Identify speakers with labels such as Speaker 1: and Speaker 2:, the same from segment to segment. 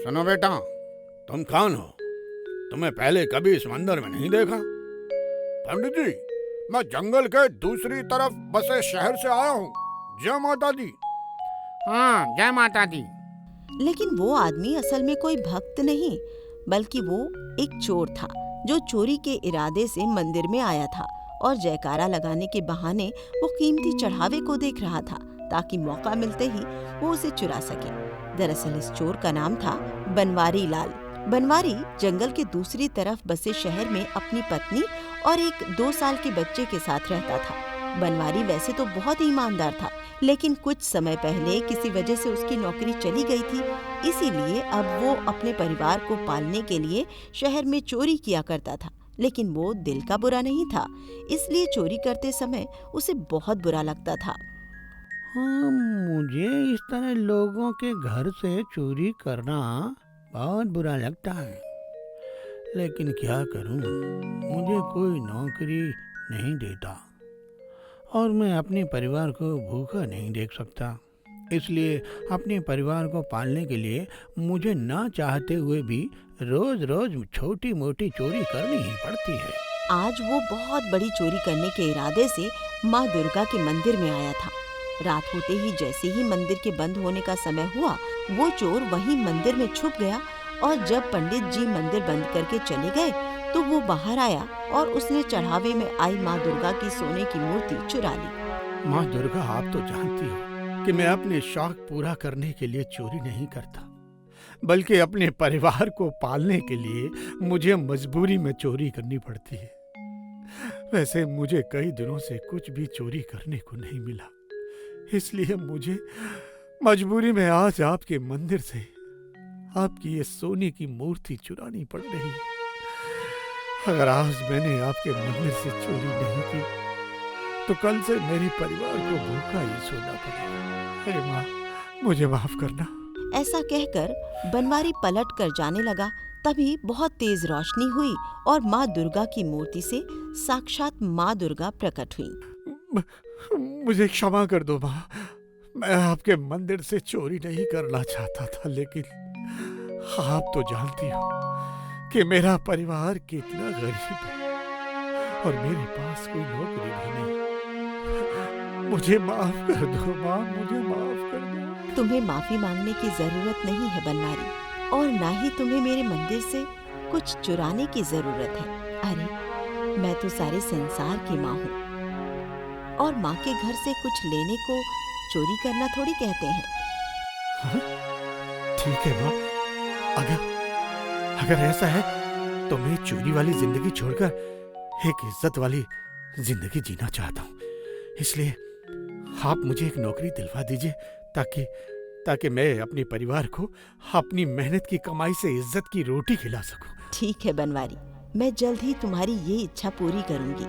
Speaker 1: सुनो बेटा, तुम कौन हो? तुम्हें पहले कभी इस मंदिर में नहीं देखा। पंडित जी, मैं जंगल के दूसरी तरफ बसे शहर से आया हूँ। जय माता दी। हाँ, जय माता दी।
Speaker 2: लेकिन वो आदमी असल में कोई भक्त नहीं, बल्कि वो एक चोर था जो चोरी के इरादे से मंदिर में आया था और जयकारा लगाने के बहाने वो कीमती चढ़ावे को देख रहा था ताकि मौका मिलते ही वो उसे चुरा सके। दरअसल इस चोर का नाम था बनवारी लाल। बनवारी जंगल के दूसरी तरफ बसे शहर में अपनी पत्नी और एक 2 साल के बच्चे के साथ रहता था। बनवारी वैसे तो बहुत ही ईमानदार था, लेकिन कुछ समय पहले किसी वजह से उसकी नौकरी चली गई थी, इसीलिए अब वो अपने परिवार को पालने के लिए शहर में चोरी किया करता था। लेकिन वो दिल का बुरा नहीं था, इसलिए चोरी करते समय उसे बहुत बुरा लगता था।
Speaker 3: हाँ, मुझे इस तरह लोगों के घर से चोरी करना बहुत बुरा लगता है, लेकिन क्या करूं, मुझे कोई नौकरी नहीं देता और मैं अपने परिवार को भूखा नहीं देख सकता। इसलिए अपने परिवार को पालने के लिए मुझे ना चाहते हुए भी रोज रोज छोटी मोटी चोरी करनी ही पड़ती है।
Speaker 2: आज वो बहुत बड़ी चोरी करने के इरादे से माँ दुर्गा के मंदिर में आया था। रात होते ही जैसे ही मंदिर के बंद होने का समय हुआ, वो चोर वहीं मंदिर में छुप गया और जब पंडित जी मंदिर बंद करके चले गए तो वो बाहर आया और उसने चढ़ावे में आई माँ दुर्गा की सोने की मूर्ति चुरा ली।
Speaker 3: माँ दुर्गा, आप तो जानती हो कि मैं अपने शौक पूरा करने के लिए चोरी नहीं करता, बल्कि अपने परिवार को पालने के लिए मुझे मजबूरी में चोरी करनी पड़ती है। वैसे मुझे कई दिनों से कुछ भी चोरी करने को नहीं मिला, इसलिए मुझे मजबूरी में आज आपके मंदिर से आपकी ये सोने की मूर्ति चुरानी पड़ रही है। अगर आज मैंने आपके मंदिर से चोरी नहीं की तो कल से मेरे परिवार को भूखा ही सोना पड़ेगा। हे माँ, मुझे माफ करना।
Speaker 2: ऐसा कहकर बनवारी पलट कर जाने लगा। तभी बहुत तेज रोशनी हुई और माँ दुर्गा की मूर्ति से साक्षात माँ दुर्गा प्रकट हुई।
Speaker 3: मुझे क्षमा कर दो माँ, मैं आपके मंदिर से चोरी नहीं करना चाहता था, लेकिन आप तो जानती हो कि मेरा परिवार कितना गरीब है और मेरे पास कोई नौकरी भी नहीं। मुझे माफ कर दो माँ, मुझे माफ कर दो।
Speaker 2: तुम्हें माफी मांगने की जरूरत नहीं है बनवारी, और ना ही तुम्हें मेरे मंदिर से कुछ चुराने की जरूरत है। अरे मैं तो सारे संसार की माँ हूँ और माँ के घर से कुछ लेने को चोरी करना थोड़ी कहते हैं।
Speaker 3: हाँ? ठीक है माँ, अगर ऐसा है तो मैं चोरी वाली जिंदगी छोड़कर एक इज्जत वाली जिंदगी जीना चाहता हूँ। इसलिए आप मुझे एक नौकरी दिलवा दीजिए ताकि मैं अपने परिवार को अपनी मेहनत की कमाई से इज्जत की रोटी खिला सकूं।
Speaker 2: ठीक है बनवारी, मैं जल्द ही तुम्हारी ये इच्छा पूरी करूंगी।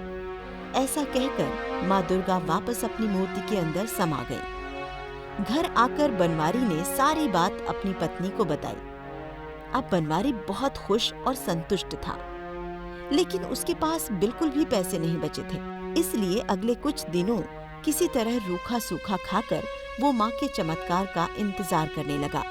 Speaker 2: ऐसा कहकर माँ दुर्गा वापस अपनी मूर्ति के अंदर समा गई। घर आकर बनवारी ने सारी बात अपनी पत्नी को बताई। अब बनवारी बहुत खुश और संतुष्ट था, लेकिन उसके पास बिल्कुल भी पैसे नहीं बचे थे। इसलिए अगले कुछ दिनों किसी तरह रूखा सूखा खाकर वो माँ के चमत्कार का इंतजार करने लगा।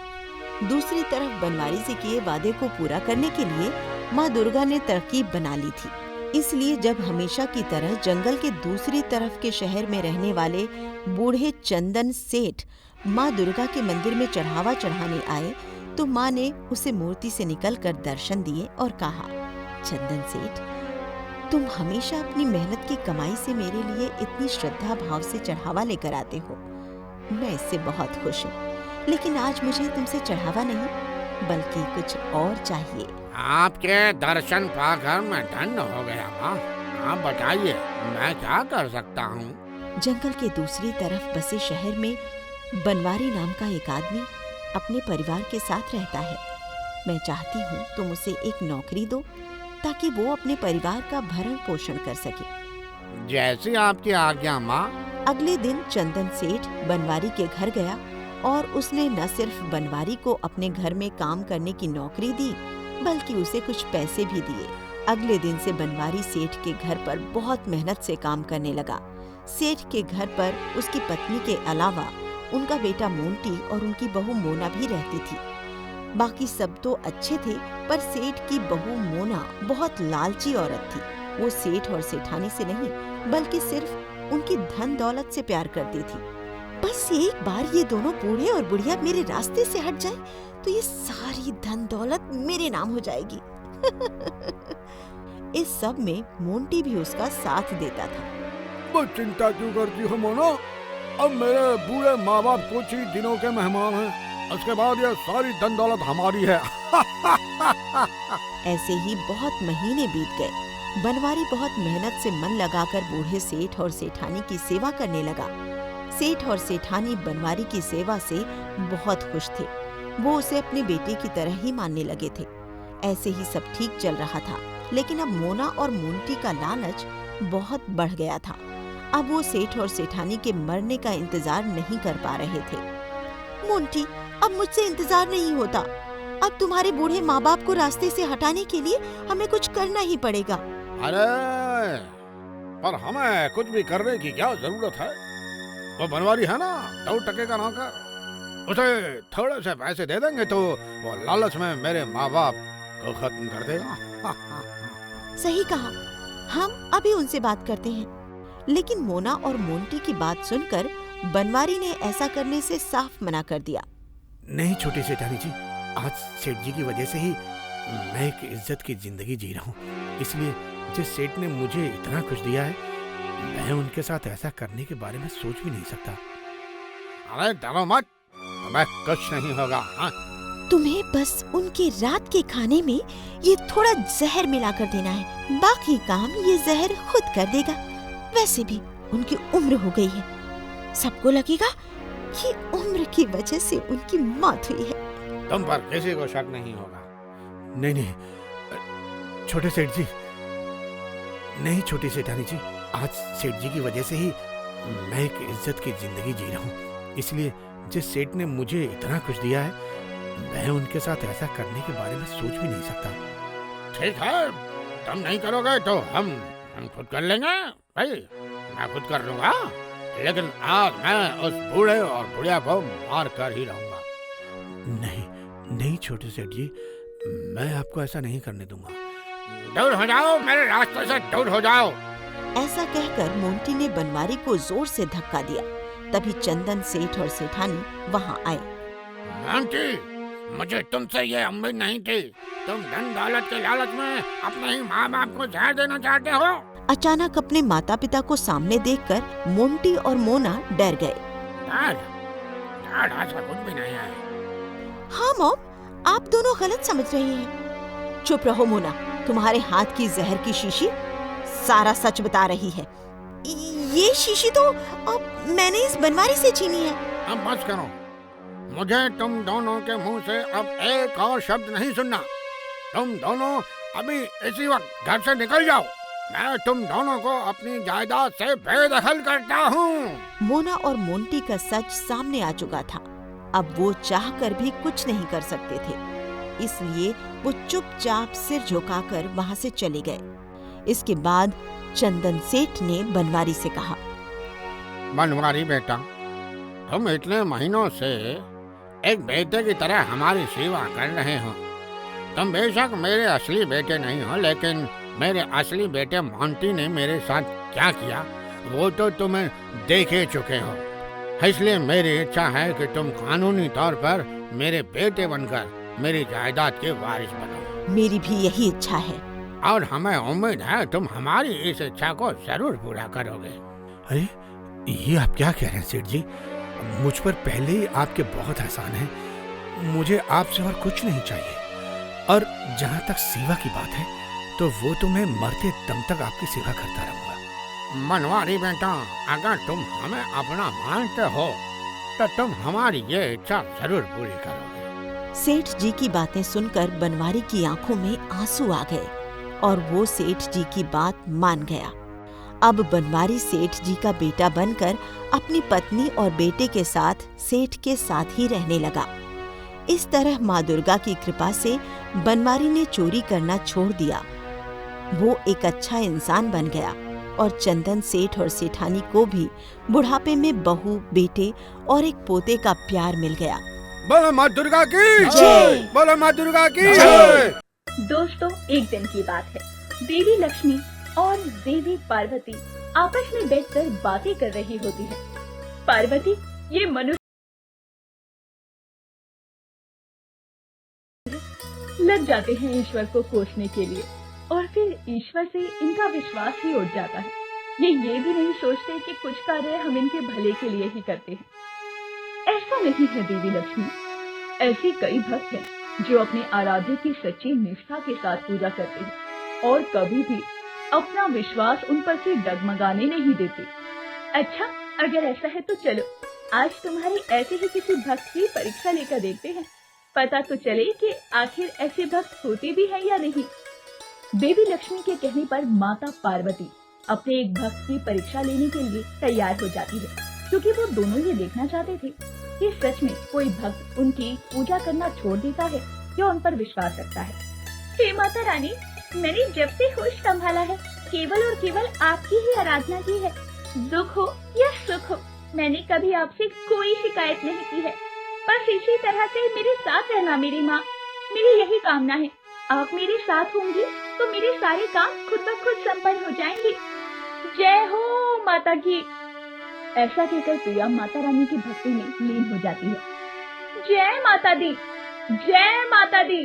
Speaker 2: दूसरी तरफ बनवारी से किए वादे को पूरा करने के लिए माँ दुर्गा ने तरकीब बना ली थी। इसलिए जब हमेशा की तरह जंगल के दूसरी तरफ के शहर में रहने वाले बूढ़े चंदन सेठ माँ दुर्गा के मंदिर में चढ़ावा चढ़ाने आए तो माँ ने उसे मूर्ति से निकलकर दर्शन दिए और कहा, चंदन सेठ, तुम हमेशा अपनी मेहनत की कमाई से मेरे लिए इतनी श्रद्धा भाव से चढ़ावा लेकर आते हो। मैं इससे बहुत खुश हूँ, लेकिन आज मुझे तुमसे चढ़ावा नहीं बल्कि कुछ और चाहिए।
Speaker 1: आपके दर्शन पाकर मैं धन्य हो गया माँ। आप बताइए, मैं क्या कर सकता हूँ?
Speaker 2: जंगल के दूसरी तरफ बसे शहर में बनवारी नाम का एक आदमी अपने परिवार के साथ रहता है। मैं चाहती हूँ तुम उसे एक नौकरी दो ताकि वो अपने परिवार का भरण पोषण कर सके।
Speaker 1: जैसी आपकी आज्ञा माँ।
Speaker 2: अगले दिन चंदन सेठ बनवारी के घर गया और उसने न सिर्फ बनवारी को अपने घर में काम करने की नौकरी दी, बल्कि उसे कुछ पैसे भी दिए। अगले दिन से बनवारी सेठ के घर पर बहुत मेहनत से काम करने लगा। सेठ के घर पर उसकी पत्नी के अलावा उनका बेटा मोंटी और उनकी बहू मोना भी रहती थी। बाकी सब तो अच्छे थे, पर सेठ की बहू मोना बहुत लालची औरत थी। वो सेठ और सेठानी से नहीं, बल्कि सिर्फ उनकी धन दौलत से प्यार करती थी। बस एक बार ये दोनों बूढ़े और बुढ़िया मेरे रास्ते से हट जाए तो ये सारी धन दौलत मेरे नाम हो जाएगी। इस सब में मोंटी भी उसका साथ देता था।
Speaker 1: वो चिंता क्यों करती हो मोना? अब मेरे बूढ़े माँ बाप कुछ ही दिनों के मेहमान हैं, उसके बाद ये सारी धन दौलत हमारी है।
Speaker 2: ऐसे ही बहुत महीने बीत गए। बनवारी बहुत मेहनत से मन लगाकर बूढ़े सेठ और सेठानी की सेवा करने लगा। सेठ और सेठानी बनवारी की सेवा से बहुत खुश थे। वो उसे अपने बेटे की तरह ही मानने लगे थे। ऐसे ही सब ठीक चल रहा था, लेकिन अब मोना और मोंटी का लालच बहुत बढ़ गया था। अब वो सेठ और सेठानी के मरने का इंतजार नहीं कर पा रहे थे। मोंटी, अब मुझसे इंतजार नहीं होता। अब तुम्हारे बूढ़े माँ बाप को रास्ते से हटाने के लिए हमें कुछ करना ही पड़ेगा।
Speaker 1: अरे पर हमें कुछ भी करने की क्या जरूरत है? वो बनवारी है ना, 2 टके का नौकर, उसे थोड़े से पैसे दे देंगे तो वो लालच में मेरे माँ बाप को खत्म कर देगा।
Speaker 2: सही कहा, हम अभी उनसे बात करते हैं। लेकिन मोना और मोंटी की बात सुनकर बनवारी ने ऐसा करने से साफ मना कर दिया।
Speaker 3: नहीं छोटे सेठानी जी, आज सेठ जी की वजह से ही मैं एक इज्जत की जिंदगी जी रहा हूँ। इसलिए जिस सेठ ने मुझे इतना कुछ दिया है, मैं उनके साथ ऐसा करने के बारे में सोच भी नहीं सकता।
Speaker 1: अरे डरो मत, तुम्हें कुछ नहीं होगा। हाँ?
Speaker 2: तुम्हें बस उनके रात के खाने में ये थोड़ा जहर मिलाकर देना है, बाकी काम ये जहर खुद कर देगा। वैसे भी उनकी उम्र हो गई है, सबको लगेगा कि उम्र की वजह से उनकी मौत हुई है।
Speaker 1: तुम पर किसी को शक नहीं होगा।
Speaker 3: नहीं नहीं छोटे सेठ जी, नहीं छोटी सेठानी जी, आज सेठ जी की वजह से ही मैं एक इज्जत की जिंदगी जी रहा हूँ। इसलिए जिस सेठ ने मुझे इतना कुछ दिया है, मैं उनके साथ ऐसा करने के बारे में सोच भी नहीं सकता।
Speaker 1: ठीक है, तुम नहीं करोगे तो हम खुद कर लेंगे भाई, मैं खुद कर लूंगा। लेकिन आज मैं उस बूढ़े और बुढ़िया को मार कर ही रहूंगा।
Speaker 3: नहीं नहीं छोटे सेठ जी, मैं आपको ऐसा नहीं करने दूंगा।
Speaker 1: दूर हो जाओ, मेरे रास्ते से दूर हो जाओ।
Speaker 2: ऐसा कहकर मोंटी ने बनवारी को जोर से धक्का दिया। तभी चंदन सेठ और सेठानी वहां आए।
Speaker 1: मोंटी, मुझे तुमसे ये उम्मीद नहीं थी। तुम धन दौलत के लालच में अपने ही माँ बाप को जहर देना चाहते हो।
Speaker 2: अचानक अपने माता पिता को सामने देखकर मोंटी और मोना डर गए।
Speaker 1: डैड, ऐसा कुछ भी नहीं है।
Speaker 2: हाँ मॉम, आप दोनों गलत समझ रहे हैं। चुप रहो मोना, तुम्हारे हाथ की जहर की शीशी सारा सच बता रही है। ये शीशी तो मैंने इस बनवारी से छीनी है।
Speaker 1: अब बस करो, मुझे तुम दोनों के मुंह से अब एक और शब्द नहीं सुनना। तुम दोनों अभी इसी वक्त घर से निकल जाओ। मैं तुम दोनों को अपनी जायदाद से बेदखल करता हूँ।
Speaker 2: मोना और मोंटी का सच सामने आ चुका था। अब वो चाहकर भी कुछ नहीं कर सकते थे, इसलिए वो चुपचाप सिर झुकाकर वहां से चले गए। इसके बाद चंदन सेठ ने बनवारी से कहा,
Speaker 1: बनवारी बेटा, तुम इतने महीनों से एक बेटे की तरह हमारी सेवा कर रहे हो। तुम बेशक मेरे असली बेटे नहीं हो, लेकिन मेरे असली बेटे मोंटी ने मेरे साथ क्या किया वो तो तुम्हें देख ही चुके हो। इसलिए मेरी इच्छा है कि तुम कानूनी तौर पर मेरे बेटे बनकर मेरी जायदाद के वारिस बनो।
Speaker 2: मेरी भी यही इच्छा है
Speaker 1: और हमें उम्मीद है तुम हमारी इस इच्छा को जरूर पूरा करोगे।
Speaker 3: अरे ये आप क्या कह रहे हैं सेठ जी? मुझ पर पहले ही आपके बहुत एहसान है। मुझे आपसे और कुछ नहीं चाहिए। और जहाँ तक सेवा की बात है तो वो तो मैं मरते दम तक आपकी सेवा करता रहूंगा।
Speaker 1: बनवारी बेटा, अगर तुम हमें अपना मानते हो तो तुम हमारी ये इच्छा जरूर पूरी करोगे।
Speaker 2: सेठ जी की बातें सुनकर बनवारी की आंखों में आंसू आ गए और वो सेठ जी की बात मान गया। अब बनवारी सेठ जी का बेटा बनकर अपनी पत्नी और बेटे के साथ सेठ के साथ ही रहने लगा। इस तरह माँ दुर्गा की कृपा से बनवारी ने चोरी करना छोड़ दिया। वो एक अच्छा इंसान बन गया और चंदन सेठ और सेठानी को भी बुढ़ापे में बहू, बेटे और एक पोते का प्यार मिल गया।
Speaker 1: बोलो माँ दुर्गा की
Speaker 2: जय।
Speaker 1: बोलो माँ दुर्गा की
Speaker 3: जय।
Speaker 1: जय।
Speaker 4: दोस्तों, एक दिन की बात है। देवी लक्ष्मी और देवी पार्वती आपस में बैठकर बातें कर रही होती है। पार्वती, ये मनुष्य लग जाते हैं ईश्वर को कोसने के लिए, और फिर ईश्वर से इनका विश्वास ही उठ जाता है। ये भी नहीं सोचते कि कुछ कार्य हम इनके भले के लिए ही करते हैं। ऐसा नहीं है देवी लक्ष्मी। ऐसे कई भक्त हैं जो अपने आराध्य की सच्ची निष्ठा के साथ पूजा करते हैं और कभी भी अपना विश्वास उन पर से डगमगाने नहीं देते। अच्छा, अगर ऐसा है तो चलो आज तुम्हारे ऐसे ही किसी भक्त की परीक्षा लेकर देखते हैं, पता तो चले कि आखिर ऐसे भक्त होते भी हैं या नहीं। देवी लक्ष्मी के कहने पर माता पार्वती अपने एक भक्त की परीक्षा लेने के लिए तैयार हो जाती है, क्योंकि वो दोनों ये देखना चाहते थे कि सच में कोई भक्त उनकी पूजा करना छोड़ देता है या उन पर विश्वास रखता है। हे माता रानी, मैंने जब से होश संभाला है केवल और केवल आपकी ही आराधना की है। दुख हो या सुख हो, मैंने कभी आपसे कोई शिकायत नहीं की है। बस इसी तरह से मेरे साथ रहना मेरी माँ, मेरी यही कामना है। आप मेरे साथ होंगी तो मेरे सारे काम खुद ब खुद संपन्न हो जाएंगे। जय हो माता की। ऐसा कहकर प्रिया माता रानी की भक्ति में लीन हो जाती है। जय माता दी, जय माता दी।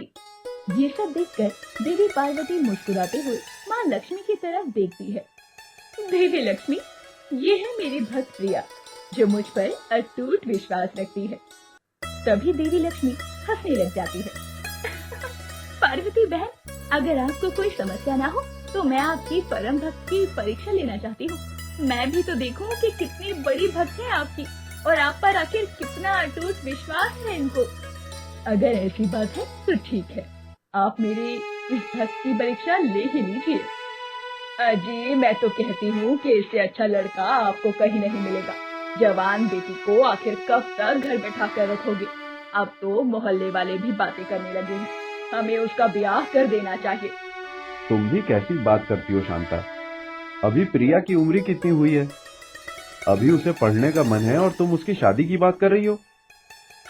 Speaker 4: ये सब देखकर देवी पार्वती मुस्कुराते हुए माँ लक्ष्मी की तरफ देखती है। देवी लक्ष्मी, ये है मेरी भक्त प्रिया जो मुझ पर अटूट विश्वास रखती है। तभी देवी लक्ष्मी हंसने लग जाती है। पार्वती बहन, अगर आपको कोई समस्या ना हो तो मैं आपकी परम भक्त की परीक्षा लेना चाहती हूँ। मैं भी तो देखूं कि कितनी बड़ी भक्त है आपकी और आप पर आखिर कितना अटूट विश्वास है इनको। अगर ऐसी बात है तो ठीक है, आप मेरे इस भक्त की परीक्षा ले ही लीजिए। अजी, मैं तो कहती हूँ कि इससे अच्छा लड़का आपको कहीं नहीं मिलेगा। जवान बेटी को आखिर कब तक घर बैठा कर रखोगे? अब तो मोहल्ले वाले भी बातें करने लगे हैं, हमें उसका ब्याह कर देना चाहिए।
Speaker 5: तुम भी कैसी बात करती हो शांता? अभी प्रिया की उम्र कितनी हुई है? अभी उसे पढ़ने का मन है और तुम उसकी शादी की बात कर रही हो?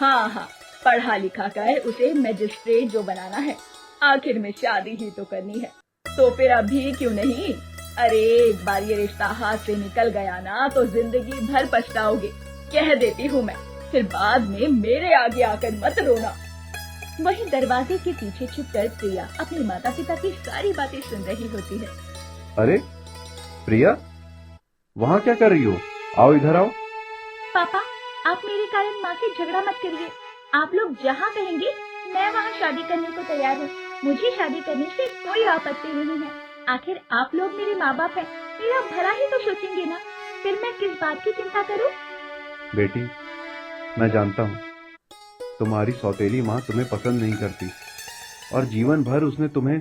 Speaker 4: हाँ, पढ़ा लिखा कर उसे मैजिस्ट्रेट जो बनाना है, आखिर में शादी ही तो करनी है, तो फिर अभी क्यों नहीं? अरे एक बार ये रिश्ता हाथ से निकल गया ना तो जिंदगी भर पछताओगे, कह देती हूँ मैं। फिर बाद में मेरे आगे आकर मत रोना। वहीं दरवाजे के पीछे छुपकर प्रिया अपने माता पिता की सारी बातें सुन रही होती है।
Speaker 5: अरे प्रिया, वहाँ क्या कर रही हो? आओ इधर आओ।
Speaker 4: पापा, आप मेरे कारण माँ से झगड़ा मत करिए। आप लोग जहाँ कहेंगे मैं वहाँ शादी करने को तैयार हूँ। मुझे शादी करने से कोई आपत्ति नहीं है। आखिर आप लोग मेरे माँ बाप हैं, मेरा भला ही तो सोचेंगे ना। फिर मैं किस बात की चिंता करूँ?
Speaker 5: बेटी, मैं जानता हूँ तुम्हारी सौतेली माँ तुम्हें पसंद नहीं करती और जीवन भर उसने तुम्हें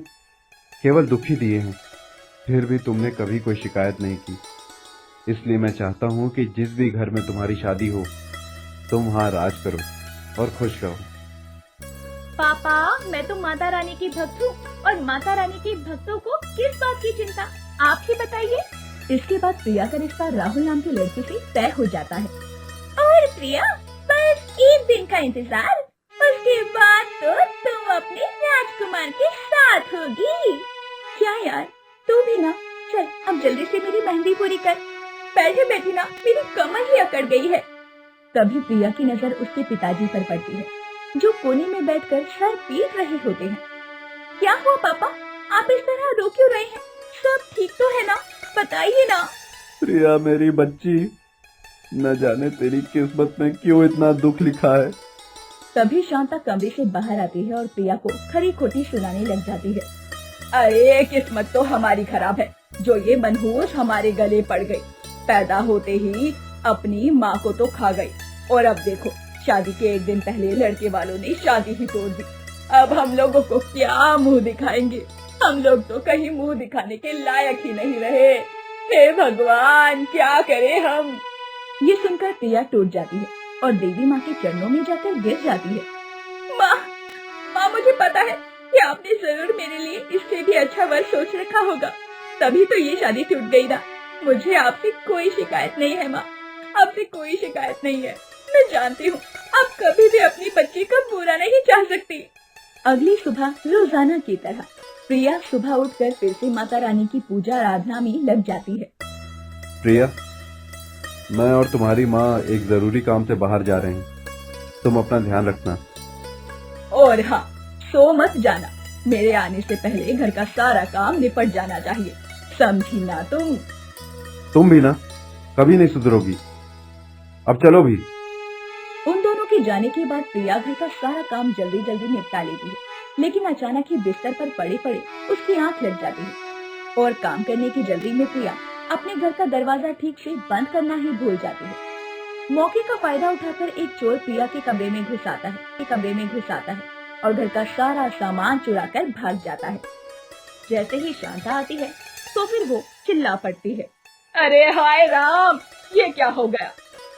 Speaker 5: केवल दुख ही दिए हैं, फिर भी तुमने कभी कोई शिकायत नहीं की। इसलिए मैं चाहता हूँ कि जिस भी घर में तुम्हारी शादी हो तुम वहाँ राज करो और खुश रहो।
Speaker 4: पापा, मैं तो माता रानी की भक्त हूँ और माता रानी के भक्तों को किस बात की चिंता, आप ही बताइए। इसके बाद प्रिया का रिश्ता राहुल नाम के लड़के से तय हो जाता है। और प्रिया, बस एक दिन का इंतजार, उसके बाद तो तुम अपने राजकुमार के साथ होगी। क्या यार, तू भी ना, चल अब जल्दी से मेरी मेहंदी पूरी कर। बैठे बैठे ना मेरी कमर ही अकड़ गई है। तभी प्रिया की नजर उसके पिताजी पर पड़ती है, जो कोने में बैठकर सर पीट रहे होते हैं। क्या हुआ पापा, आप इस तरह रो क्यों रहे हैं? सब ठीक तो है ना? बताइए ना।
Speaker 5: प्रिया मेरी बच्ची, न जाने तेरी किस्मत में क्यों इतना दुख लिखा है।
Speaker 4: तभी शांता कमरे से बाहर आती है और प्रिया को खरी खोटी सुनाने लग जाती है। अरे किस्मत तो हमारी खराब है जो ये मनहूस हमारे गले पड़ गई। पैदा होते ही अपनी माँ को तो खा गई और अब देखो शादी के एक दिन पहले लड़के वालों ने शादी ही तोड़ दी। अब हम लोगों को क्या मुंह दिखाएंगे? हम लोग तो कहीं मुंह दिखाने के लायक ही नहीं रहे। हे भगवान, क्या करें हम? ये सुनकर प्रिया टूट जाती है और देवी माँ के चरणों में जाकर गिर जाती है। माँ, मुझे पता है कि आपने जरूर मेरे लिए इससे भी अच्छा वर सोच रखा होगा, तभी तो ये शादी टूट गई ना। मुझे आपसे कोई शिकायत नहीं है माँ, आपसे कोई शिकायत नहीं है। मैं जानती हूँ अब कभी भी अपनी बच्ची का बुरा नहीं चाह सकती। अगली सुबह रोजाना की तरह प्रिया सुबह उठकर फिर से माता रानी की पूजा आराधना में लग जाती है।
Speaker 5: प्रिया, मैं और तुम्हारी माँ एक जरूरी काम से बाहर जा रहे हैं, तुम अपना ध्यान रखना।
Speaker 4: और हाँ, सो मत जाना, मेरे आने से पहले घर का सारा काम निपट जाना चाहिए, समझी ना तुम
Speaker 5: भी ना कभी नहीं सुधरोगी। अब चलो भी।
Speaker 4: उन दोनों के जाने के बाद प्रिया घर का सारा काम जल्दी जल्दी निपटा लेती है, लेकिन अचानक ही बिस्तर पर पड़े पड़े उसकी आंख लग जाती है और काम करने की जल्दी में प्रिया अपने घर का दरवाजा ठीक से बंद करना ही भूल जाती है। मौके का फायदा उठाकर एक चोर प्रिया के कमरे में घुस आता है और घर का सारा सामान चुरा कर भाग जाता है। जैसे ही शांता आती है तो फिर वो चिल्ला पड़ती है, अरे हाय राम, ये क्या हो गया?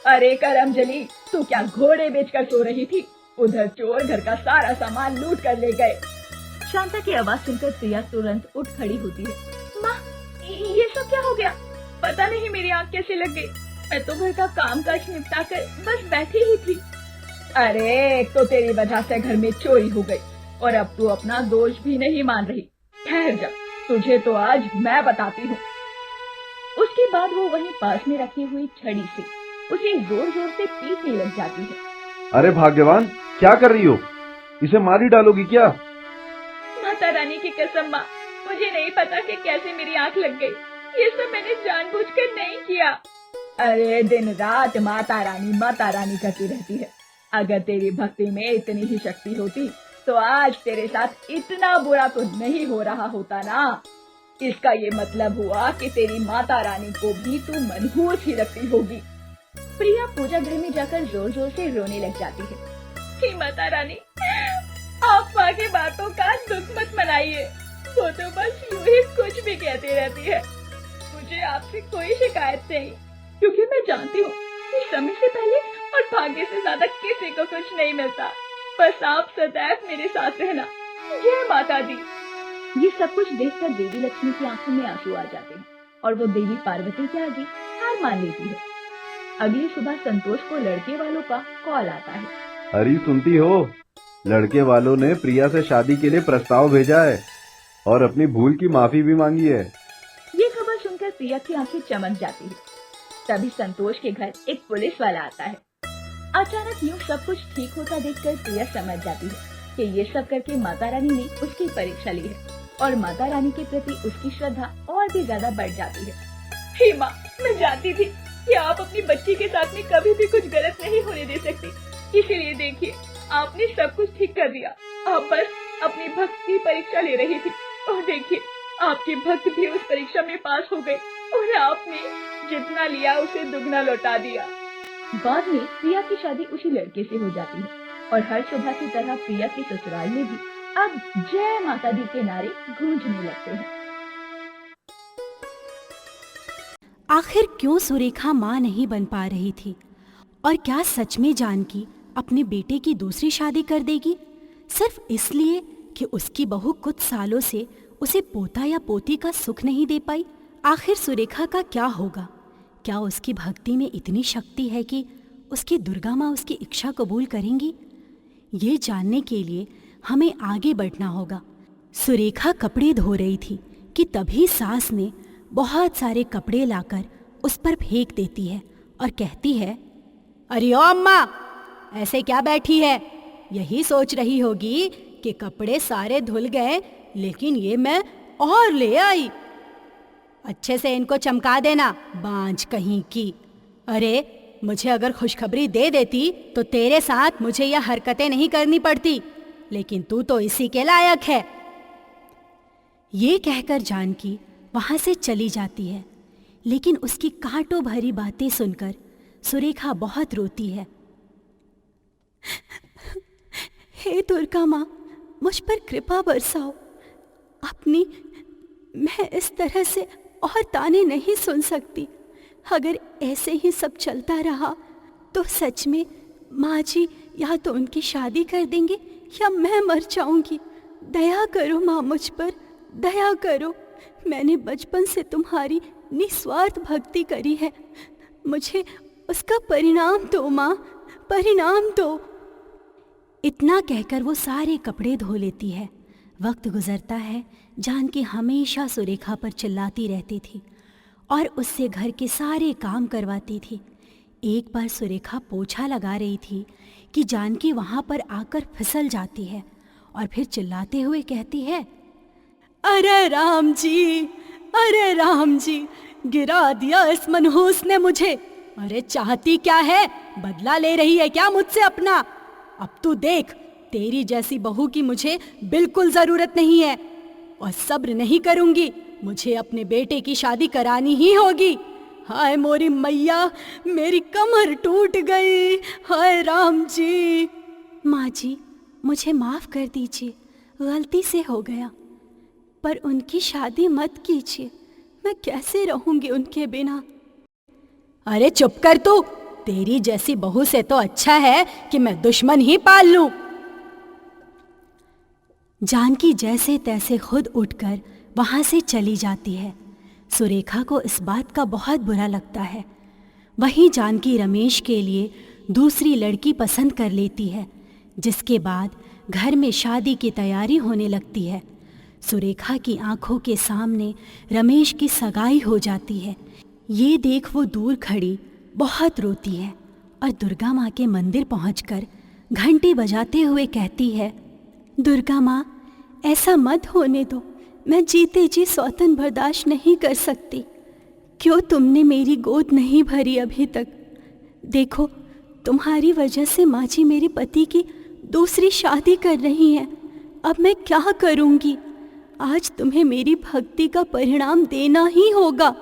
Speaker 4: अरे करमजली, तू क्या घोड़े बेचकर सो रही थी? उधर चोर घर का सारा सामान लूट कर ले गए। शांता की आवाज सुनकर प्रिया तुरंत उठ खड़ी होती है। माँ, ये सब क्या हो गया? पता नहीं मेरी आँख कैसे लग गई, मैं तो घर का काम काज निपटा कर बस बैठी ही थी। अरे एक तो तेरी वजह से घर में चोरी हो गई और अब तू अपना दोष भी नहीं मान रही। ठहर जा, तुझे तो आज मैं बताती हूँ। उसके बाद वो वहीं पास में रखी हुई छड़ी से उसे जोर जोर से पीटने लग जाती है।
Speaker 5: अरे भाग्यवान, क्या कर रही हो? इसे मार ही डालोगी क्या?
Speaker 4: माता रानी की कसम माँ, मुझे नहीं पता कि कैसे मेरी आँख लग गई। ये सब मैंने जानबूझकर नहीं किया। अरे दिन रात माता रानी करती रहती है। अगर तेरी भक्ति में इतनी ही शक्ति होती तो आज तेरे साथ इतना बुरा तो नहीं हो रहा होता ना। इसका ये मतलब हुआ कि तेरी माता रानी को भी तू मनहूस ही रखती होगी। प्रिया पूजा घर में जाकर जोर जोर से रोने लग जाती है। हे माता रानी, आप माँ की बातों का दुख मत मनाइए, वो तो बस यूं ही कुछ भी कहती रहती है। मुझे आपसे कोई शिकायत नहीं, क्योंकि मैं जानती हूँ कि समय से पहले और भाग्य से ज्यादा किसी को कुछ नहीं मिलता। बस आप सदैव मेरे साथ रहना। जय माता दी। ये सब कुछ देखकर देवी लक्ष्मी की आंखों में आंसू आ जाते हैं और वो देवी पार्वती के आगे हार मान लेती है। अगली सुबह संतोष को लड़के वालों का कॉल आता है।
Speaker 5: हरी, सुनती हो? लड़के वालों ने प्रिया से शादी के लिए प्रस्ताव भेजा है और अपनी भूल की माफी भी मांगी है।
Speaker 4: ये खबर सुनकर प्रिया की आंखें चमक जाती है। तभी संतोष के घर एक पुलिस वाला आता है। अचानक यूँ सब कुछ ठीक होता देखकर प्रिया समझ जाती है कि ये सब करके माता रानी ने उसकी परीक्षा ली है और माता रानी के प्रति उसकी श्रद्धा और भी ज्यादा बढ़ जाती है। हे माँ, मैं जानती थी कि आप अपनी बच्ची के साथ में कभी भी कुछ गलत नहीं होने दे सकती, इसीलिए देखिए आपने सब कुछ ठीक कर दिया। आप बस अपनी भक्त की परीक्षा ले रही थी और देखिए आपकी भक्त भी उस परीक्षा में पास हो गई और आपने जितना लिया उसे दुगना लौटा दिया। बाद में प्रिया की शादी उसी लड़के से हो जाती है और हर सुबह की तरह प्रिया के ससुराल में भी अब जय माता दी के नारे गूंजने लगते हैं।
Speaker 6: आखिर क्यों सुरेखा माँ नहीं बन पा रही थी और क्या सच में जानकी अपने बेटे की दूसरी शादी कर देगी सिर्फ इसलिए कि उसकी बहू कुछ सालों से उसे पोता या पोती का सुख नहीं दे पाई। आखिर सुरेखा का क्या होगा? क्या उसकी भक्ति में इतनी शक्ति है कि उसकी दुर्गा माँ उसकी इच्छा कबूल करेंगी? ये जानने के लिए हमें आगे बढ़ना होगा। सुरेखा कपड़े धो रही थी कि तभी सास ने बहुत सारे कपड़े लाकर उस पर फेंक देती है और कहती है, अरे ओ अम्मा, ऐसे क्या बैठी है? यही सोच रही होगी कि कपड़े सारे धुल गए, लेकिन ये मैं और ले आई। अच्छे से इनको चमका देना, बांझ कहीं की। अरे मुझे अगर खुशखबरी दे देती तो तेरे साथ मुझे यह हरकतें नहीं करनी पड़ती, लेकिन तू तो इसी के लायक है। ये कहकर जानकी वहां से चली जाती है, लेकिन उसकी कांटों भरी बातें सुनकर सुरेखा बहुत रोती है। हे दुर्गा माँ, मुझ पर कृपा बरसाओ। मैं इस तरह से और ताने नहीं सुन सकती। अगर ऐसे ही सब चलता रहा तो सच में माँ जी या तो उनकी शादी कर देंगे या मैं मर जाऊंगी। दया करो माँ, मुझ पर दया करो। मैंने बचपन से तुम्हारी निस्वार्थ भक्ति करी है, मुझे उसका परिणाम दो माँ, परिणाम दो। इतना कहकर वो सारे कपड़े धो लेती है। वक्त गुजरता है, जानकी हमेशा सुरेखा पर चिल्लाती रहती थी और उससे घर के सारे काम करवाती थी। एक बार सुरेखा पोछा लगा रही थी कि जानकी वहाँ पर आकर फिसल जाती है और फिर चिल्लाते हुए कहती है, अरे राम जी, अरे राम जी, गिरा दिया इस मनहूस ने मुझे। अरे चाहती क्या है, बदला ले रही है क्या मुझसे अपना? अब तू देख, तेरी जैसी बहू की मुझे बिल्कुल जरूरत नहीं है और सब्र नहीं करूंगी, मुझे अपने बेटे की शादी करानी ही होगी। हाय मोरी मैया, मेरी कमर टूट गई, हाय राम जी। माँ जी, मुझे माफ कर दीजिए, गलती से हो गया, पर उनकी शादी मत कीजिए, मैं कैसे रहूंगी उनके बिना। अरे चुप कर तू, तेरी जैसी बहू से तो अच्छा है कि मैं दुश्मन ही पाल लूं। जानकी जैसे तैसे खुद उठकर वहां से चली जाती है। सुरेखा को इस बात का बहुत बुरा लगता है। वहीं जानकी रमेश के लिए दूसरी लड़की पसंद कर लेती है, जिसके बाद घर में शादी की तैयारी होने लगती है। सुरेखा की आंखों के सामने रमेश की सगाई हो जाती है। ये देख वो दूर खड़ी बहुत रोती है और दुर्गा माँ के मंदिर पहुंचकर घंटी बजाते हुए कहती है, दुर्गा माँ, ऐसा मत होने दो, मैं जीते जी सौतन बर्दाश्त नहीं कर सकती। क्यों तुमने मेरी गोद नहीं भरी अभी तक? देखो, तुम्हारी वजह से माँ जी मेरे पति की दूसरी शादी कर रही हैं। अब मैं क्या करूँगी? आज तुम्हें मेरी भक्ति का परिणाम देना ही होगा।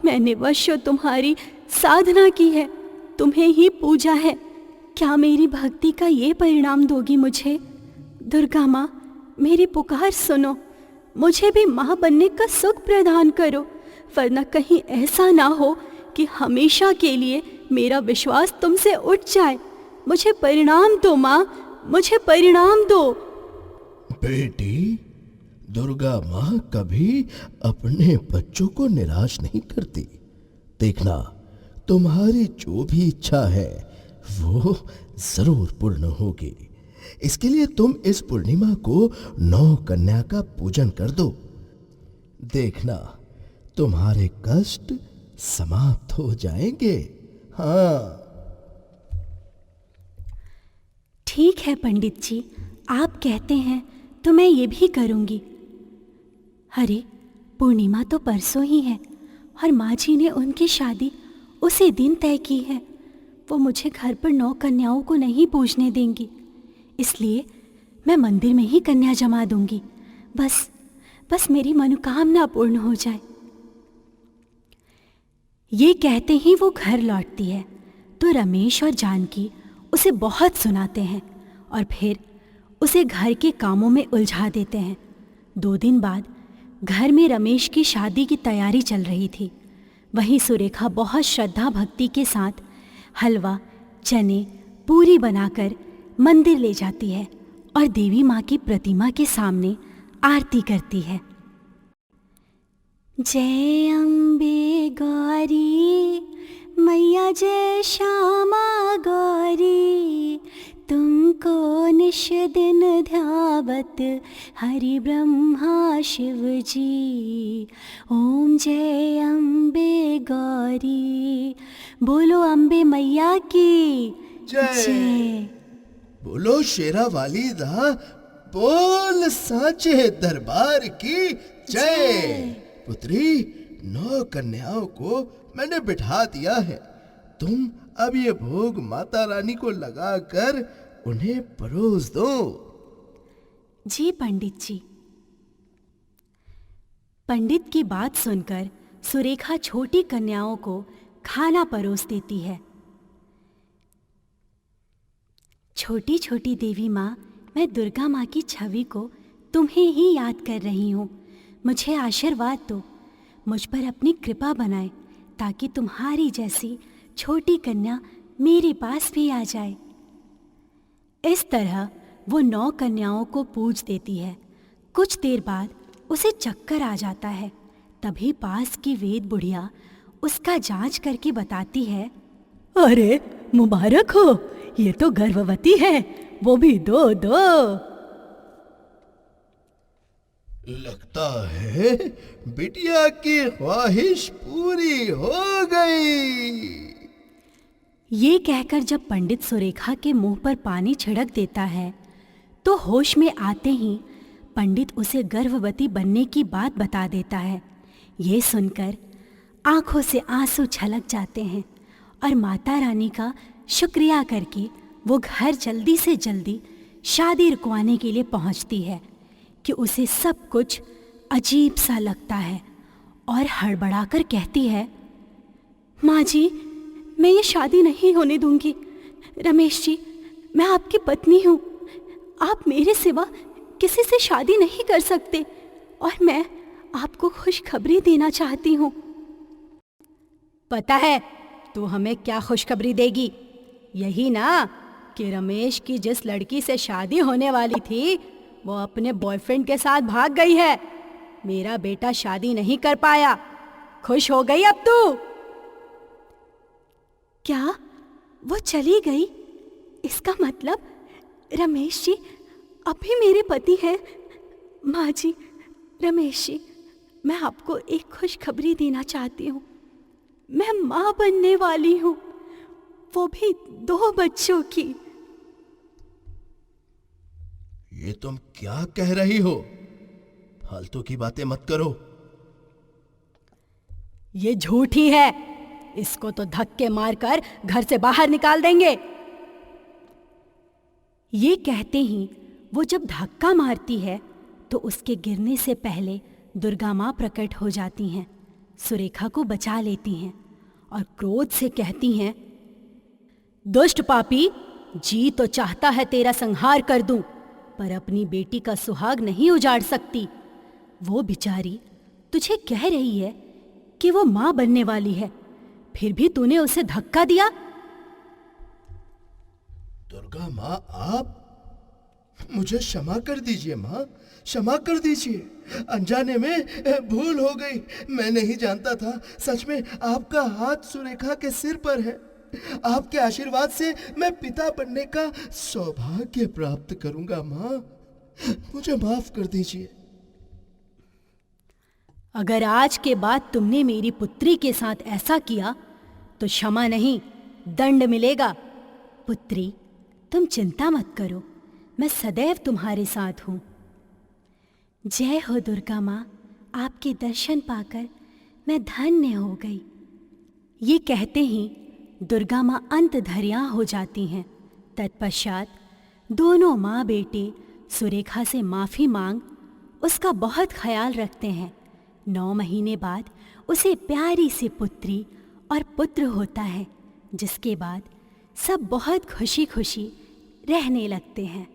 Speaker 6: मैंने वर्षों तुम्हारी साधना की है, तुम्हें ही पूजा है, क्या मेरी भक्ति का ये परिणाम दोगी मुझे? दुर्गा माँ, मेरी पुकार सुनो, मुझे भी माँ बनने का सुख प्रदान करो, वरना कहीं ऐसा ना हो कि हमेशा के लिए मेरा विश्वास तुमसे उठ जाए। मुझे परिणाम दो माँ, मुझे परिणाम दो।
Speaker 7: बेटी, दुर्गा माँ कभी अपने बच्चों को निराश नहीं करती। देखना, तुम्हारी जो भी इच्छा है वो जरूर पूर्ण होगी। इसके लिए तुम इस पूर्णिमा को 9 कन्या का पूजन कर दो। देखना, तुम्हारे कष्ट समाप्त हो जाएंगे। हाँ,
Speaker 6: ठीक है पंडित जी, आप कहते हैं तो मैं ये भी करूँगी। अरे, पूर्णिमा तो परसों ही है और माँ जी ने उनकी शादी उसी दिन तय की है। वो मुझे घर पर 9 कन्याओं को नहीं पूजने देंगी, इसलिए मैं मंदिर में ही कन्या जमा दूंगी। बस मेरी मनोकामना पूर्ण हो जाए। ये कहते ही वो घर लौटती है तो रमेश और जानकी उसे बहुत सुनाते हैं और फिर उसे घर के कामों में उलझा देते हैं। 2 दिन बाद घर में रमेश की शादी की तैयारी चल रही थी। वहीं सुरेखा बहुत श्रद्धा भक्ति के साथ हलवा, चने, पूरी बनाकर मंदिर ले जाती है और देवी माँ की प्रतिमा के सामने आरती करती है। जय अम्बे गौरी मैया, जय श्यामा गौरी, तुमको निश दिन ध्यावत हरि ब्रह्मा शिव जी। ओम जय अम्बे गौरी, बोलो अम्बे मैया की जय।
Speaker 7: बोलो शेरा वाली दा, बोल साचे दरबार की जय। पुत्री, 9 कन्याओं को मैंने बिठा दिया है। तुम अब ये भोग माता रानी को लगाकर उन्हें परोस दो।
Speaker 6: जी पंडित जी। पंडित की बात सुनकर सुरेखा छोटी कन्याओं को खाना परोस देती है। छोटी छोटी देवी माँ, मैं दुर्गा माँ की छवि को तुम्हें ही याद कर रही हूँ। मुझे आशीर्वाद दो, मुझ पर अपनी कृपा बनाए, ताकि तुम्हारी जैसी छोटी कन्या मेरे पास भी आ जाए। इस तरह वो 9 कन्याओं को पूज देती है। कुछ देर बाद उसे चक्कर आ जाता है। तभी पास की वेद बुढ़िया उसका जांच करके बताती है, अरे मुबारक हो, ये तो गर्भवती है, वो भी दो।
Speaker 7: लगता है बिटिया की ख्वाहिश पूरी हो गई।
Speaker 6: ये कहकर जब पंडित सुरेखा के मुंह पर पानी छिड़क देता है तो होश में आते ही पंडित उसे गर्भवती बनने की बात बता देता है। ये सुनकर आंखों से आंसू छलक जाते हैं और माता रानी का शुक्रिया करके वो घर जल्दी से जल्दी शादी रुकवाने के लिए पहुंचती है कि उसे सब कुछ अजीब सा लगता है और हड़बड़ाकर कहती है, माँ जी, मैं ये शादी नहीं होने दूंगी। रमेश जी, मैं आपकी पत्नी हूँ, आप मेरे सिवा किसी से शादी नहीं कर सकते और मैं आपको खुशखबरी देना चाहती हूँ। पता है तू हमें क्या खुशखबरी देगी? यही ना कि रमेश की जिस लड़की से शादी होने वाली थी वो अपने बॉयफ्रेंड के साथ भाग गई है। मेरा बेटा शादी नहीं कर पाया। खुश हो गई अब तू? क्या वो चली गई? इसका मतलब रमेश जी अभी मेरे पति हैं। माँ जी, रमेश जी, मैं आपको एक खुशखबरी देना चाहती हूँ। मैं माँ बनने वाली हूँ, वो भी 2 बच्चों की।
Speaker 7: ये तुम क्या कह रही हो? फालतू की बातें मत करो।
Speaker 6: ये झूठ ही है। इसको तो धक्के मारकर घर से बाहर निकाल देंगे। ये कहते ही वो जब धक्का मारती है तो उसके गिरने से पहले दुर्गा माँ प्रकट हो जाती हैं, सुरेखा को बचा लेती हैं और क्रोध से कहती हैं, दुष्ट पापी, जी तो चाहता है तेरा संहार कर दूं, पर अपनी बेटी का सुहाग नहीं उजाड़ सकती। वो बेचारी तुझे कह रही है कि वो माँ बनने वाली है, फिर भी तूने उसे धक्का दिया।
Speaker 7: दुर्गा माँ, आप मुझे क्षमा कर दीजिए माँ, क्षमा कर दीजिए। अनजाने में भूल हो गई। मैं नहीं जानता था। सच में आपका हाथ सुरेखा के सिर पर है। आपके आशीर्वाद से मैं पिता बनने का सौभाग्य प्राप्त करूंगा माँ, मुझे माफ कर दीजिए।
Speaker 6: अगर आज के बाद तुमने मेरी पुत्री के साथ ऐसा किया तो क्षमा नहीं, दंड मिलेगा। पुत्री, तुम चिंता मत करो, मैं सदैव तुम्हारे साथ हूँ। जय हो दुर्गा माँ, आपके दर्शन पाकर मैं धन्य हो गई। ये कहते ही दुर्गा माँ अंतधर्या हो जाती हैं। तत्पश्चात दोनों माँ बेटे सुरेखा से माफ़ी मांग उसका बहुत ख्याल रखते हैं। 9 महीने बाद उसे प्यारी सी पुत्री और पुत्र होता है, जिसके बाद सब बहुत खुशी खुशी रहने लगते हैं।